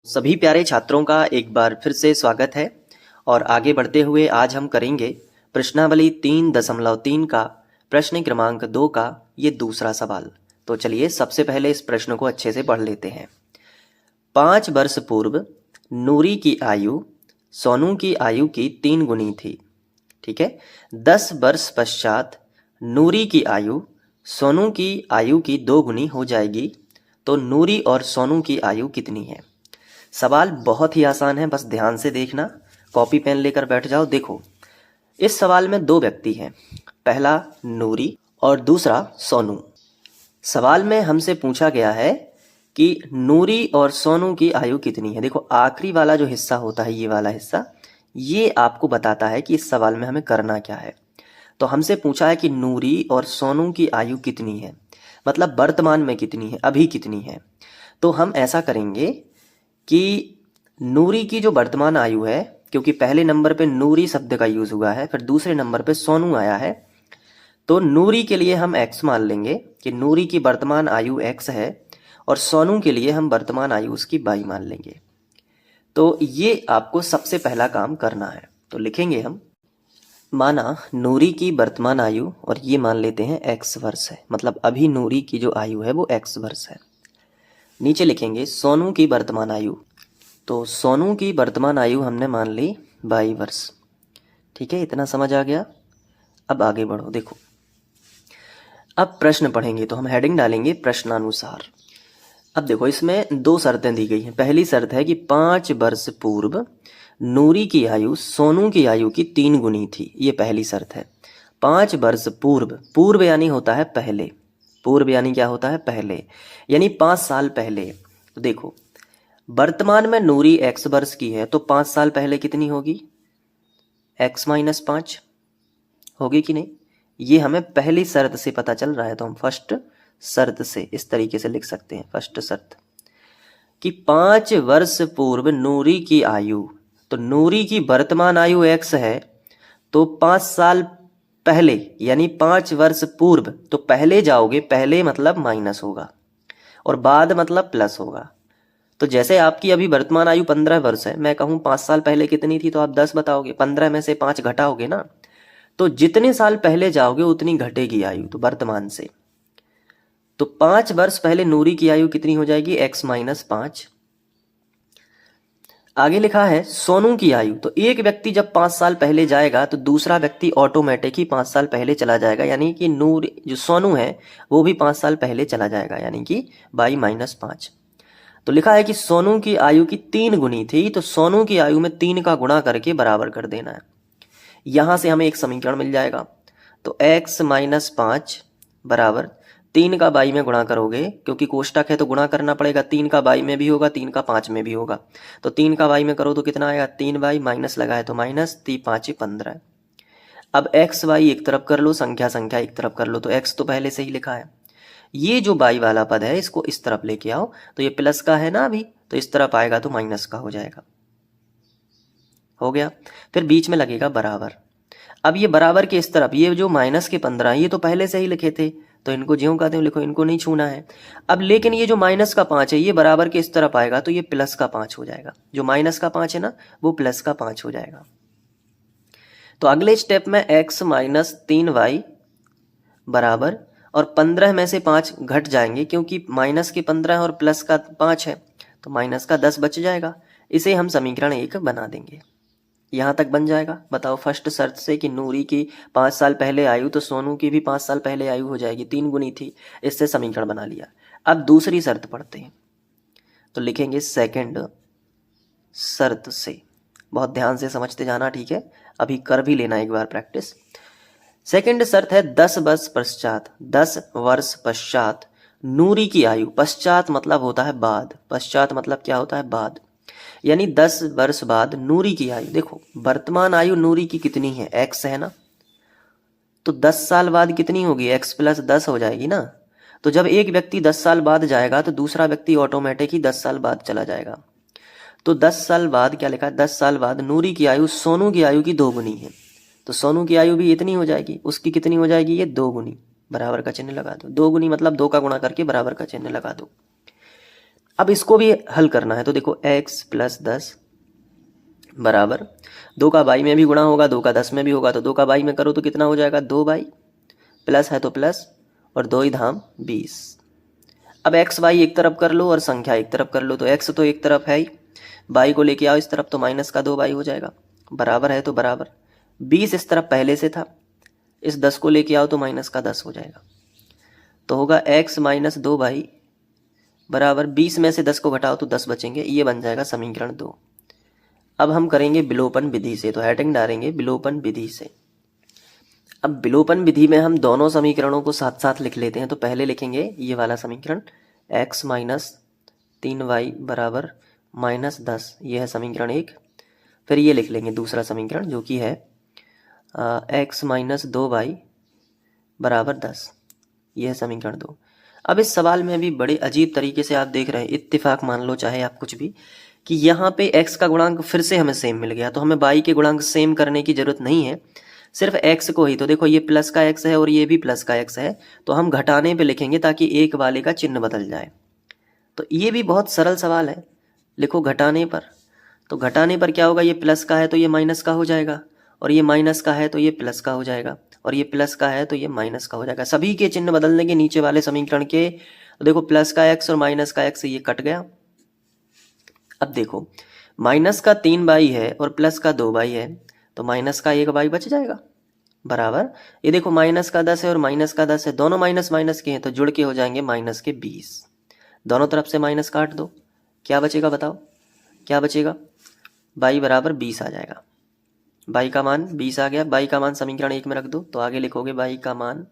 सभी प्यारे छात्रों का एक बार फिर से स्वागत है और आगे बढ़ते हुए आज हम करेंगे प्रश्नावली 3.3 का प्रश्न क्रमांक 2 का ये दूसरा सवाल। तो चलिए सबसे पहले इस प्रश्न को अच्छे से पढ़ लेते हैं। 5 वर्ष पूर्व नूरी की आयु सोनू की आयु की 3 गुनी थी। ठीक है। 10 वर्ष पश्चात नूरी की आयु सोनू की आयु की 2 गुनी हो जाएगी, तो नूरी और सोनू की आयु कितनी है। सवाल बहुत ही आसान है, बस ध्यान से देखना, कॉपी पेन लेकर बैठ जाओ। देखो, इस सवाल में 2 व्यक्ति हैं, पहला नूरी और दूसरा सोनू। सवाल में हमसे पूछा गया है कि नूरी और सोनू की आयु कितनी है। देखो, आखिरी वाला जो हिस्सा होता है, ये वाला हिस्सा, ये आपको बताता है कि इस सवाल में हमें करना क्या है। तो हमसे पूछा है कि नूरी और सोनू की आयु कितनी है, मतलब वर्तमान में कितनी है, अभी कितनी है। तो हम ऐसा करेंगे कि नूरी की जो वर्तमान आयु है, क्योंकि पहले नंबर पे नूरी शब्द का यूज हुआ है, फिर दूसरे नंबर पे सोनू आया है, तो नूरी के लिए हम x मान लेंगे कि नूरी की वर्तमान आयु x है, और सोनू के लिए हम वर्तमान आयु उसकी y मान लेंगे। तो ये आपको सबसे पहला काम करना है। तो लिखेंगे हम, माना नूरी की वर्तमान आयु, और ये मान लेते हैं x वर्ष है, मतलब अभी नूरी की जो आयु है वो x वर्ष है। नीचे लिखेंगे सोनू की वर्तमान आयु, तो सोनू की वर्तमान आयु हमने मान ली 22 वर्ष। ठीक है, इतना समझ आ गया। अब आगे बढ़ो। देखो, अब प्रश्न पढ़ेंगे तो हम हेडिंग डालेंगे प्रश्नानुसार। अब देखो, इसमें 2 शर्तें दी गई हैं। पहली शर्त है कि 5 वर्ष पूर्व नूरी की आयु सोनू की आयु की 3 गुनी थी, ये पहली शर्त है। 5 वर्ष पूर्व, पूर्व यानी होता है पहले, पूर्व यानी क्या होता है, पहले, यानी 5 साल पहले। तो देखो, वर्तमान में नूरी x वर्ष की है, तो 5 साल पहले कितनी होगी, x माइनस 5 होगी कि नहीं। ये हमें पहली शर्त से पता चल रहा है, तो हम फर्स्ट शर्त से इस तरीके से लिख सकते हैं। फर्स्ट शर्त कि 5 वर्ष पूर्व नूरी की आयु, तो नूरी की वर्तमान आयु x है, तो 5 साल पहले यानी 5 वर्ष पूर्व, तो पहले जाओगे, पहले मतलब माइनस होगा और बाद मतलब प्लस होगा। तो जैसे आपकी अभी वर्तमान आयु 15 वर्ष है, मैं कहूँ 5 साल पहले कितनी थी, तो आप 10 बताओगे, 15 में से 5 घटाओगे ना, तो जितने साल पहले जाओगे उतनी घटेगी आयु, तो वर्तमान से। तो 5 वर्ष पहले नूरी की आयु कितनी हो जाएगी, x माइनस 5। आगे लिखा है सोनू की आयु, तो एक व्यक्ति जब 5 साल पहले जाएगा तो दूसरा व्यक्ति ऑटोमेटिक ही 5 साल पहले चला जाएगा, यानी कि नूर जो सोनू है वो भी 5 साल पहले चला जाएगा, यानी कि बाई माइनस 5। तो लिखा है कि सोनू की आयु की 3 गुनी थी, तो सोनू की आयु में 3 का गुणा करके बराबर कर देना है। यहां से हमें एक समीकरण मिल जाएगा, तो x माइनस 5 बराबर 3 का बाई में गुणा करोगे, क्योंकि कोष्टक है तो गुणा करना पड़ेगा, 3 का बाई में भी होगा, 3 का 5 में भी होगा, तो 3 का बाई में करो तो कितना आएगा, 3 बाई, माइनस लगाए तो माइनस, 3 5 15। अब x y एक तरफ कर लो, संख्या संख्या एक तरफ कर लो, तो x तो पहले से ही लिखा है। ये जो बाई वाला पद है इसको इस तरफ लेके आओ, तो ये प्लस का है ना अभी, तो इस तरफ आएगा तो माइनस का हो जाएगा। हो गया। फिर बीच में लगेगा बराबर। अब ये बराबर के इस तरफ, ये जो माइनस के 15 ये तो पहले से ही लिखे थे, तो इनको ज्यों का त्यों लिखो, इनको नहीं छूना है। अब लेकिन ये जो माइनस का 5 है ये बराबर के इस तरफ आएगा, तो ये प्लस का 5 हो जाएगा। जो माइनस का 5 है ना, वो प्लस का 5 हो जाएगा। तो अगले स्टेप में x माइनस 3y बराबर, और 15 में से 5 घट जाएंगे, क्योंकि माइनस के 15 और प्लस का 5 है, तो माइनस का 10 बच जाएगा। इसे हम समीकरण 1 बना देंगे। यहां तक बन जाएगा। बताओ, फर्स्ट शर्त से कि नूरी की 5 साल पहले आयु, तो सोनू की भी 5 साल पहले आयु हो जाएगी, 3 गुनी थी, इससे समीकरण बना लिया। अब दूसरी शर्त पढ़ते हैं, तो लिखेंगे सेकंड शर्त से। बहुत ध्यान से समझते जाना, ठीक है, अभी कर भी लेना एक बार प्रैक्टिस। सेकंड शर्त है 10 वर्ष पश्चात, 10 वर्ष पश्चात नूरी की आयु, पश्चात मतलब होता है बाद, पश्चात मतलब क्या होता है, बाद, यानी 10 वर्ष बाद नूरी की आयु। देखो, वर्तमान आयु नूरी की कितनी है, x है ना, तो 10 साल बाद कितनी होगी, x प्लस 10 हो जाएगी ना। तो जब एक व्यक्ति 10 साल बाद जाएगा तो दूसरा व्यक्ति ऑटोमेटिक ही 10 साल बाद चला जाएगा। तो 10 साल बाद क्या लिखा है, 10 साल बाद नूरी की आयु सोनू की आयु की 2 गुनी है, तो सोनू की आयु भी इतनी हो जाएगी, उसकी कितनी हो जाएगी, ये 2 गुनी, बराबर का चिन्ह लगा दो। 2 गुनी मतलब 2 का गुणा करके बराबर का चिन्ह लगा दो। अब इसको भी हल करना है, तो देखो x प्लस 10 बराबर 2 का बाई में भी गुणा होगा, 2 का 10 में भी होगा, तो 2 का बाई में करो तो कितना हो जाएगा 2 बाई, प्लस है तो प्लस, और 2 ही धाम 20। अब एक्स वाई एक तरफ कर लो और संख्या एक तरफ कर लो, तो एक्स तो एक तरफ है ही, बाई को लेके आओ इस तरफ तो माइनस का 2 बाई हो जाएगा, बराबर है तो बराबर 20 इस तरफ पहले से था, इस 10 को लेके आओ तो माइनस का 10 हो जाएगा, तो होगा x माइनस 2 बाई बराबर 20 में से 10 को घटाओ तो 10 बचेंगे, ये बन जाएगा समीकरण 2। अब हम करेंगे विलोपन विधि से, तो हेडिंग डालेंगे विलोपन विधि से। अब विलोपन विधि में हम दोनों समीकरणों को साथ साथ लिख लेते हैं, तो पहले लिखेंगे ये वाला समीकरण x माइनस 3y बराबर माइनस 10, ये है समीकरण 1। फिर ये लिख लेंगे दूसरा समीकरण जो कि है x माइनस 2y बराबर 10, ये है समीकरण 2। अब इस सवाल में भी बड़े अजीब तरीके से आप देख रहे हैं, इत्तेफाक मान लो चाहे आप कुछ भी, कि यहाँ पे x का गुणांक फिर से हमें सेम मिल गया, तो हमें y के गुणांक सेम करने की जरूरत नहीं है, सिर्फ x को ही। तो देखो ये प्लस का x है और ये भी प्लस का x है, तो हम घटाने पे लिखेंगे ताकि एक वाले का चिन्ह बदल जाए। तो ये भी बहुत सरल सवाल है, लिखो घटाने पर, तो घटाने पर क्या होगा, ये प्लस का है तो ये माइनस का हो जाएगा, और ये माइनस का है तो ये प्लस का हो जाएगा, और ये प्लस का है तो ये माइनस का हो जाएगा। सभी के चिन्ह बदलने के नीचे वाले समीकरण के, तो देखो प्लस का x और माइनस का x ये कट गया। अब देखो माइनस का 3 बाई है और प्लस का 2 बाई है, तो माइनस का 1 बाई बच जाएगा, बराबर ये देखो माइनस का 10 है और माइनस का 10 है, दोनों माइनस माइनस के हैं तो जुड़ के हो जाएंगे माइनस के 20। दोनों तरफ से माइनस काट दो, क्या बचेगा बताओ, क्या बचेगा, बाई बराबर 20 आ जाएगा। बाई का मान 20 आ गया, बाई का मान समीकरण 1 में रख दो, तो आगे लिखोगे बाई का मान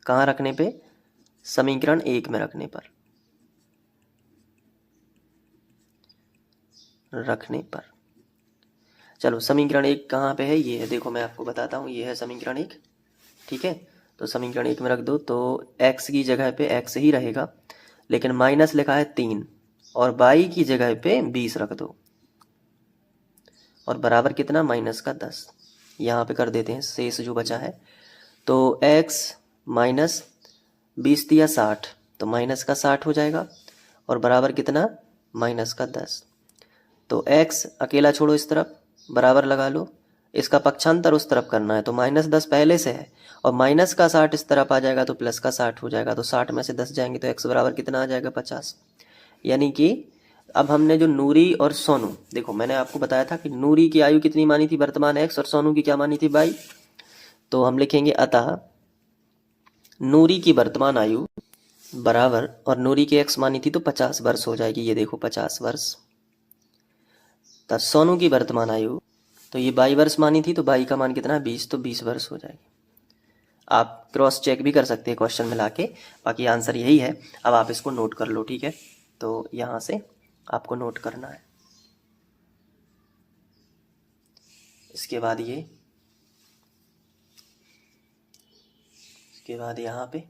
कहाँ रखने पे, समीकरण 1 में रखने पर, चलो समीकरण 1 कहाँ पे है, ये है, देखो मैं आपको बताता हूँ, ये है समीकरण 1, ठीक है। तो समीकरण 1 में रख दो, तो x की जगह पे x ही रहेगा, लेकिन माइनस लिखा है 3, और बाई की जगह पे 20 रख दो, और बराबर कितना माइनस का 10। यहाँ पे कर देते हैं शेष जो बचा है, तो x माइनस 20 दिया 60, तो माइनस का 60 हो जाएगा, और बराबर कितना माइनस का 10। तो x अकेला छोड़ो इस तरफ, बराबर लगा लो, इसका पक्षांतर उस तरफ करना है, तो माइनस 10 पहले से है, और माइनस का 60 इस तरफ आ जाएगा तो प्लस का 60 हो जाएगा, तो 60 में से 10 जाएंगे तो x बराबर कितना आ जाएगा 50। यानी कि अब हमने जो नूरी और सोनू, देखो मैंने आपको बताया था कि नूरी की आयु कितनी मानी थी वर्तमान x, और सोनू की क्या मानी थी y, तो हम लिखेंगे अतः नूरी की वर्तमान आयु बराबर, और नूरी की x मानी थी तो 50 वर्ष हो जाएगी, ये देखो 50 वर्ष, तब सोनू की वर्तमान आयु, तो ये 22 वर्ष मानी थी, तो बाई का मान कितना 20, तो 20 वर्ष हो जाएगी। आप क्रॉस चेक भी कर सकते हैं क्वेश्चन में लाके, बाकी आंसर यही है। अब आप इसको नोट कर लो, ठीक है, तो यहाँ से आपको नोट करना है, इसके बाद ये, इसके बाद यहाँ पे,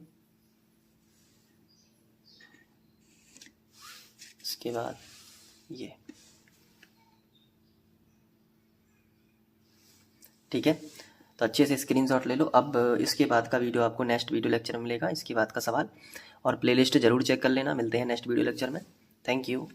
इसके बाद ये, ठीक है। तो अच्छे से स्क्रीनशॉट ले लो। अब इसके बाद का वीडियो आपको नेक्स्ट वीडियो लेक्चर में मिलेगा, इसके बाद का सवाल, और प्लेलिस्ट जरूर चेक कर लेना। मिलते हैं नेक्स्ट वीडियो लेक्चर में, थैंक यू।